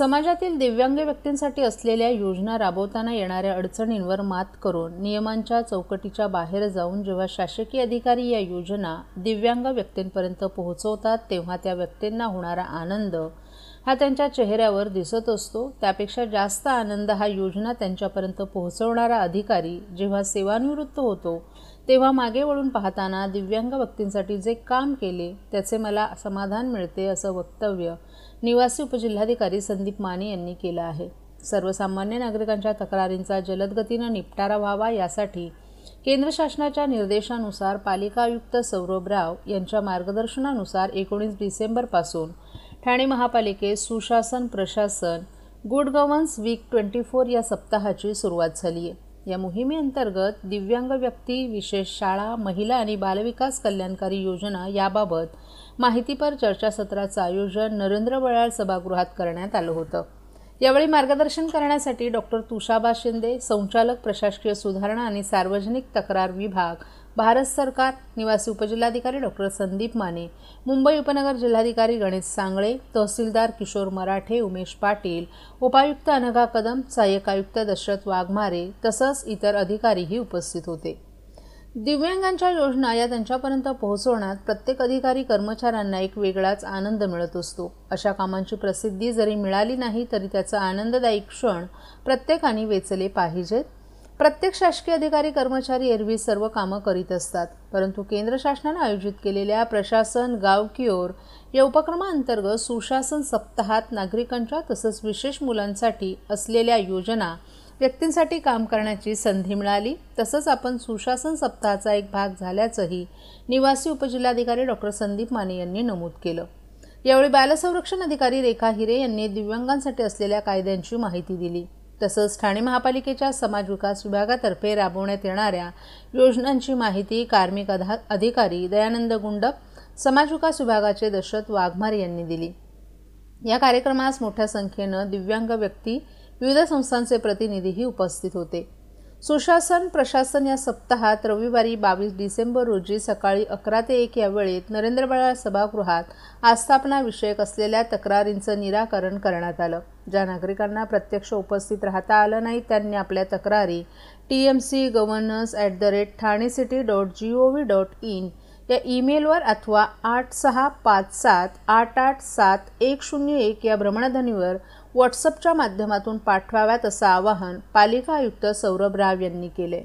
समाजातील दिव्यांग व्यक्तींसाठी असलेल्या योजना राबवताना येणाऱ्या अडचणींवर मात करून नियमांच्या चौकटीच्या बाहेर जाऊन जेव्हा शासकीय अधिकारी या योजना दिव्यांग व्यक्तींपर्यंत पोहोचवतात तेव्हा त्या व्यक्तींना होणारा आनंद हा त्यांच्या चेहऱ्यावर दिसत असतो। त्यापेक्षा जास्त आनंद हा योजना त्यांच्यापर्यंत पोहोचवणारा अधिकारी जेव्हा सेवानिवृत्त होतो तेव्हा मागे वळून पाहताना दिव्यांग व्यक्तींसाठी जे काम केले त्याचे मला समाधान मिळते असं वक्तव्य निवासी उपजिल्हाधिकारी संदीप माने यांनी केलं आहे। सर्वसामान्य नागरिकांच्या तक्रारींचा जलद गतीने निपटारा व्हावा यासाठी केंद्र शासनाच्या निर्देशानुसार पालिका आयुक्त सौरभ राव यांच्या मार्गदर्शनानुसार 19 डिसेंबरपासून ठाणे महापालिकेत सुशासन प्रशासन गुड गव्हर्नन्स वीक 24 या सप्ताहाची सुरुवात झाली आहे। या मोहिमेअंतर्गत दिव्यांग व्यक्ती, विशेष शाळा, महिला आणि बालविकास कल्याणकारी योजना याबाबत माहितीपर चर्चासत्राचं आयोजन नरेंद्र बळाळ सभागृहात करण्यात आलं होतं। यावेळी मार्गदर्शन करण्यासाठी डॉक्टर तुषाबा शिंदे, संचालक प्रशासकीय सुधारणा आणि सार्वजनिक तक्रार विभाग, भारत सरकार, निवासी उपजिल्हाधिकारी डॉक्टर संदीप माने, मुंबई उपनगर जिल्हाधिकारी गणेश सांगळे, तहसीलदार किशोर मराठे, उमेश पाटील, उपायुक्त अनघा कदम, सहाय्यक आयुक्त दशरथ वाघमारे तसंच इतर अधिकारीही उपस्थित होते। दिव्यांगांच्या योजना या त्यांच्यापर्यंत पोहोचवण्यात प्रत्येक अधिकारी कर्मचाऱ्यांना एक वेगळाच आनंद मिळत असतो। अशा कामांची प्रसिद्धी जरी मिळाली नाही तरी त्याचा आनंददायी क्षण प्रत्येकाने वेचले पाहिजेत। प्रत्येक शासकीय अधिकारी कर्मचारी एरवी सर्व कामं करीत असतात, परंतु केंद्र शासनाने आयोजित केलेल्या प्रशासन गाव की ओर या उपक्रमाअंतर्गत सुशासन सप्ताहात नागरिकांच्या तसंच विशेष मुलांसाठी असलेल्या योजना व्यक्तींसाठी काम करण्याची संधी मिळाली। तसंच आपण सुशासन सप्ताहाचा एक भाग झाल्याचंही निवासी उपजिल्हाधिकारी डॉक्टर संदीप माने यांनी नमूद केलं। यावेळी बालसंरक्षण अधिकारी रेखा हिरे यांनी दिव्यांगांसाठी असलेल्या कायद्यांची माहिती दिली। तसंच ठाणे महापालिकेच्या समाज विकास विभागातर्फे राबवण्यात येणाऱ्या योजनांची माहिती कार्मिक अधिकारी दयानंद गुंडप, समाज विकास विभागाचे दशरथ वाघमारे यांनी दिली। या कार्यक्रमास मोठ्या संख्येनं दिव्यांग व्यक्ती, विविध संस्थांचे प्रतिनिधीही उपस्थित होते। सुशासन प्रशासन या सप्ताहात रविवारी 22 डिसेंबर रोजी सकाळी 11 ते 1 या वेळेत नरेंद्र बळाळ सभागृहात आस्थापना विषयक असलेल्या तक्रारींचं निराकरण करण्यात आलं। ज्या नागरिकांना प्रत्यक्ष उपस्थित राहता आलं नाही त्यांनी आपल्या तक्रारी tmcgovernance@thanecity.gov.in या ईमेलवर अथवा 8657887101 या भ्रमणध्वनीवर व्हॉट्सअपच्या माध्यमातून पाठवाव्यात असं आवाहन पालिका आयुक्त सौरभ राव यांनी केले।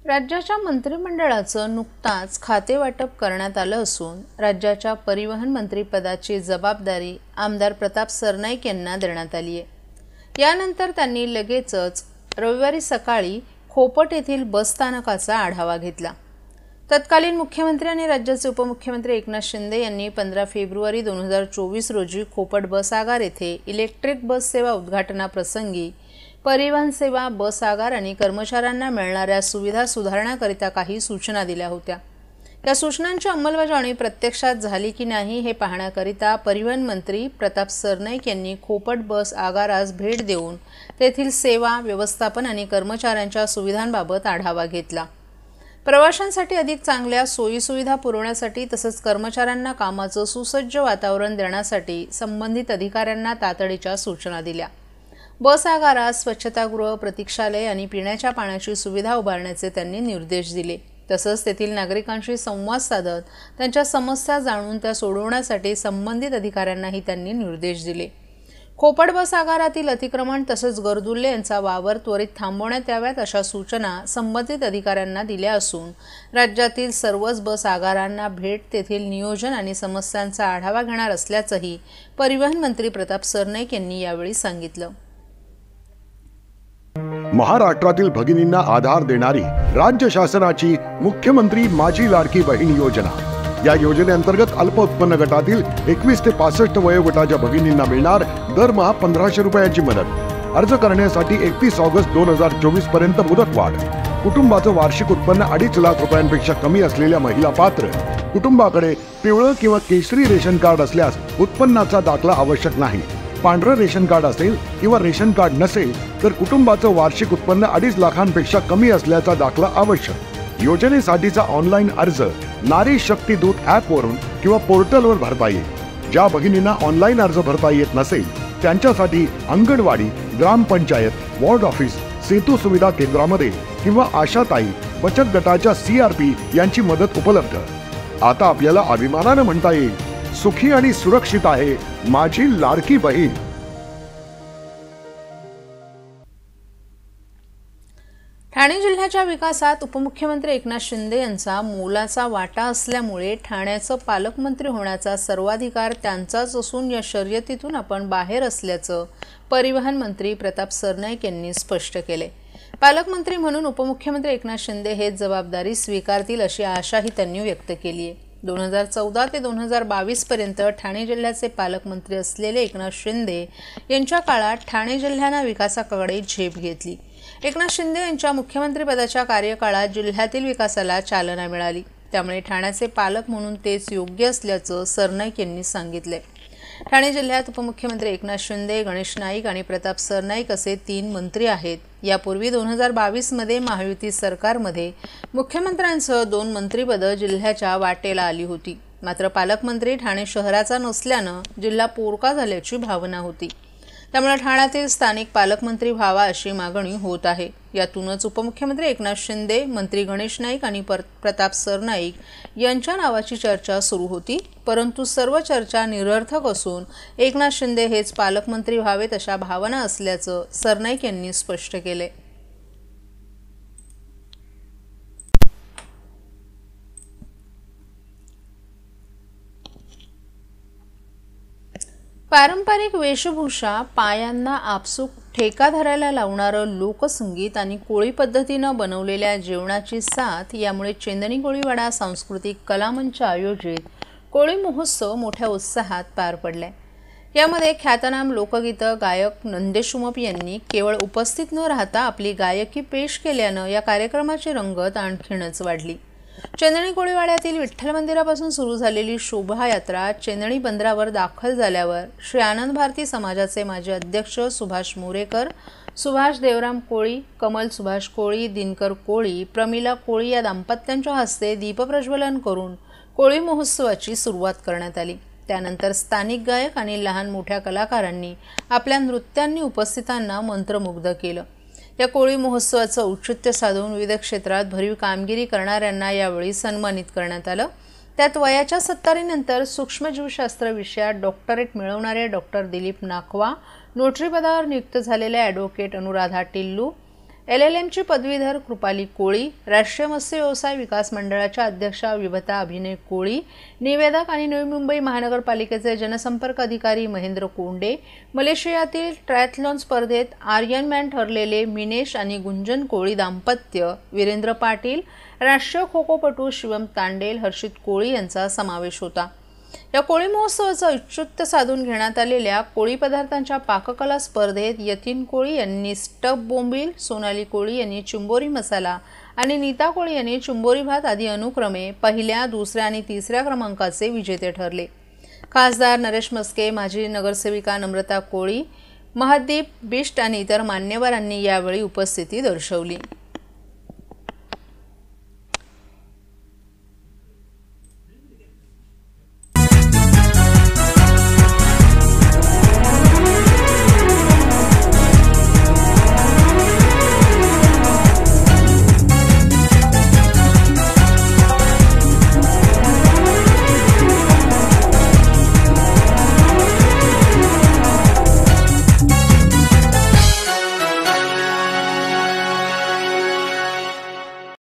राज्याच्या मंत्रिमंडळाचं नुकताच खातेवाटप करण्यात आलं असून राज्याच्या परिवहन मंत्रिपदाची जबाबदारी आमदार प्रताप सरनाईक यांना देण्यात आली आहे। यानंतर त्यांनी लगेचच रविवारी सकाळी खोपट येथील बस स्थानकाचा आढावा घेतला। तत्कालीन मुख्यमंत्री आणि राज्याचे उपमुख्यमंत्री एकनाथ शिंदे यांनी 15 फेब्रुवारी 2024 रोजी खोपट बस आगार येथे इलेक्ट्रिक बस सेवा उद्घाटनाप्रसंगी परिवहन सेवा, बस आगार आणि कर्मचाऱ्यांना मिळणाऱ्या सुविधा सुधारण्याकरिता काही सूचना दिल्या होत्या। या सूचनांची अंमलबजावणी प्रत्यक्षात झाली की नाही हे पाहण्याकरिता परिवहन मंत्री प्रताप सरनाईक यांनी खोपट बस आगारास भेट देऊन तेथील सेवा, व्यवस्थापन आणि कर्मचाऱ्यांच्या सुविधांबाबत आढावा घेतला। प्रवाशांसाठी अधिक चांगल्या सोयीसुविधा पुरवण्यासाठी तसंच कर्मचाऱ्यांना कामाचं सुसज्ज वातावरण देण्यासाठी संबंधित अधिकाऱ्यांना तातडीच्या सूचना दिल्या। बस आगारात स्वच्छतागृह, प्रतीक्षालय आणि पिण्याच्या पाण्याची सुविधा उभारण्याचे त्यांनी निर्देश दिले। तसंच तेथील नागरिकांशी संवाद साधत त्यांच्या समस्या जाणून त्या सोडवण्यासाठी संबंधित अधिकाऱ्यांनाही त्यांनी निर्देश दिले। खोपट बस आगारातील अतिक्रमण तसंच गर्दुल्ले यांचा वावर त्वरित थांबवण्यात याव्यात अशा सूचना संबंधित अधिकाऱ्यांना दिल्या असून राज्यातील सर्वच बस आगारांना भेट तेथील नियोजन आणि समस्यांचा आढावा घेणार असल्याचंही परिवहन मंत्री प्रताप सरनाईक यांनी यावेळी सांगितलं। महाराष्ट्रातील भगिनींना आधार देणारी राज्य शासनाची मुख्यमंत्री माझी लाडकी बहीण योजना। या योजनेअंतर्गत अल्प उत्पन्न गटातील 21 ते 65 वयोगटाच्या भगिनींना मिळणार दरमहा 1500 रुपयाची मदत। अर्ज करण्यासाठी 31 ऑगस्ट 2024 पर्यंत मुदतवाढ। कुटुंबाचं वार्षिक उत्पन्न 2.5 लाख रुपयांपेक्षा कमी असलेल्या महिला पात्र। कुटुंबाकडे पिवळं किंवा केशरी रेशन कार्ड असल्यास उत्पन्नाचा दाखला आवश्यक नाही। पांढरं रेशन कार्ड असेल किंवा रेशन कार्ड नसेल तर कुटुंबाचं वार्षिक उत्पन्न 2.5 लाखांपेक्षा कमी असल्याचा दाखला आवश्यक। योजनेसाठीचा ऑनलाईन अर्ज नारी शक्ती दूत ॲपवरून किंवा पोर्टलवर भरता येईल। ज्या भगिनींना ऑनलाईन अर्ज भरता येत नसेल त्यांच्यासाठी अंगणवाडी, ग्रामपंचायत, वॉर्ड ऑफिस, सेतू सुविधा केंद्रामध्ये किंवा आशाताई बचत गटाच्या CRP यांची मदत उपलब्ध। आता आपल्याला अभिमानाने म्हणता येईल, सुखी आणि सुरक्षित आहे माझी लाडकी बहीण। ठाणे जिल्ह्याच्या विकासात उपमुख्यमंत्री एकनाथ शिंदे यांचा मोलाचा वाटा असल्यामुळे ठाण्याचं पालकमंत्री होण्याचा सर्वाधिकार त्यांचाच असून या शर्यतीतून आपण बाहेर असल्याचं परिवहन मंत्री प्रताप सरनाईक यांनी स्पष्ट केले। पालकमंत्री म्हणून उपमुख्यमंत्री एकनाथ शिंदे हेच जबाबदारी स्वीकारतील अशी आशाही त्यांनी व्यक्त केली आहे। 2014 ते 2022 पर्यंत ठाणे जिल्ह्याचे पालकमंत्री असलेले एकनाथ शिंदे यांच्या काळात ठाणे जिल्ह्याने विकासाकडे झेप घेतली। एकनाथ शिंदे यांच्या मुख्यमंत्रीपदाच्या कार्यकाळात जिल्ह्यातील विकासाला चालना मिळाली, त्यामुळे ठाण्याचे पालक म्हणून तेच योग्य असल्याचं सरनाईक यांनी सांगितले। ठाणे जिल्ह्यात उपमुख्यमंत्री एकनाथ शिंदे, गणेश नाईक आणि प्रताप सरनाईक असे 3 मंत्री आहेत। यापूर्वी 2022 मध्ये महायुती सरकारमध्ये मुख्यमंत्र्यांसह 2 मंत्रिपदं जिल्ह्याच्या वाटेला आली होती। मात्र पालकमंत्री ठाणे शहराचा नसल्यानं जिल्हा पोरका झाल्याची भावना होती, त्यामुळे ठाण्यातील स्थानिक पालकमंत्री व्हावा अशी मागणी होत आहे। यातूनच उपमुख्यमंत्री एकनाथ शिंदे, मंत्री गणेश नाईक आणि प्रताप सरनाईक यांच्या नावाची चर्चा सुरू होती, परंतु सर्व चर्चा निरर्थक असून एकनाथ शिंदे हेच पालकमंत्री व्हावेत अशा भावना असल्याचं सरनाईक यांनी स्पष्ट केले। पारंपरिक वेशभूषा, पायांना आपसूक ठेका धरायला लावणारं लोकसंगीत आणि कोळी पद्धतीनं बनवलेल्या जेवणाची साथ यामुळे चेंदणी कोळीवाडा सांस्कृतिक कलामंच आयोजित कोळी महोत्सव मोठ्या उत्साहात पार पडलाय। यामध्ये ख्यातनाम लोकगीतं गायक नंदेश उमप यांनी केवळ उपस्थित न राहता आपली गायकी पेश केल्यानं या कार्यक्रमाची रंगत आणखीनच वाढली। चेंदणी कोळीवाड्यातील विठ्ठल मंदिरापासून सुरू झालेली शोभायात्रा चेंदणी बंदरावर दाखल झाल्यावर श्री आनंद भारती समाजाचे माजी अध्यक्ष सुभाष मोरेकर, सुभाष देवराम कोळी, कमल सुभाष कोळी, दिनकर कोळी, प्रमिला कोळी या दाम्पत्यांच्या हस्ते दीपप्रज्वलन करून कोळी महोत्सवाची सुरुवात करण्यात आली। त्यानंतर स्थानिक गायक आणि लहान मोठ्या कलाकारांनी आपल्या नृत्यांनी उपस्थितांना मंत्रमुग्ध केलं। या कोळी महोत्सवाचं औचित्य साधून विविध क्षेत्रात भरीव कामगिरी करणाऱ्यांना यावेळी सन्मानित करण्यात आलं। त्यात वयाच्या 70नंतर सूक्ष्मजीवशास्त्र विषयात डॉक्टरेट मिळवणारे डॉक्टर दिलीप नाखवा, नोटरी पदावर नियुक्त झालेले ॲडव्होकेट अनुराधा टिल्लू, LLMची पदवीधर कृपाली कोळी, राष्ट्रीय मत्स्य व्यवसाय विकास मंडळाच्या अध्यक्षा विभता अभिनय कोळी, निवेदक आणि नवी मुंबई महानगरपालिकेचे जनसंपर्क अधिकारी महेंद्र कोंडे, मलेशियातील ट्रायथलॉन स्पर्धेत आर्यनमॅन ठरलेले मिनेश आणि गुंजन कोळी दाम्पत्य, वीरेंद्र पाटील, राष्ट्रीय खो खोपटू शिवम तांडेल, हर्षित कोळी यांचा समावेश होता। या कोळी महोत्सवाचं औचित्य साधून घेण्यात आलेल्या कोळी पदार्थांच्या पाककला स्पर्धेत यतीन कोळी यांनी स्टफ बोंबील, सोनाली कोळी यांनी चिंबोरी मसाला आणि नीता कोळी यांनी चिंबोरी भात आदी अनुक्रमे पहिल्या, दुसऱ्या आणि तिसऱ्या क्रमांकाचे विजेते ठरले। खासदार नरेश मस्के, माजी नगरसेविका नम्रता कोळी, महदीप बिष्ट आणि इतर मान्यवरांनी यावेळी उपस्थिती दर्शवली।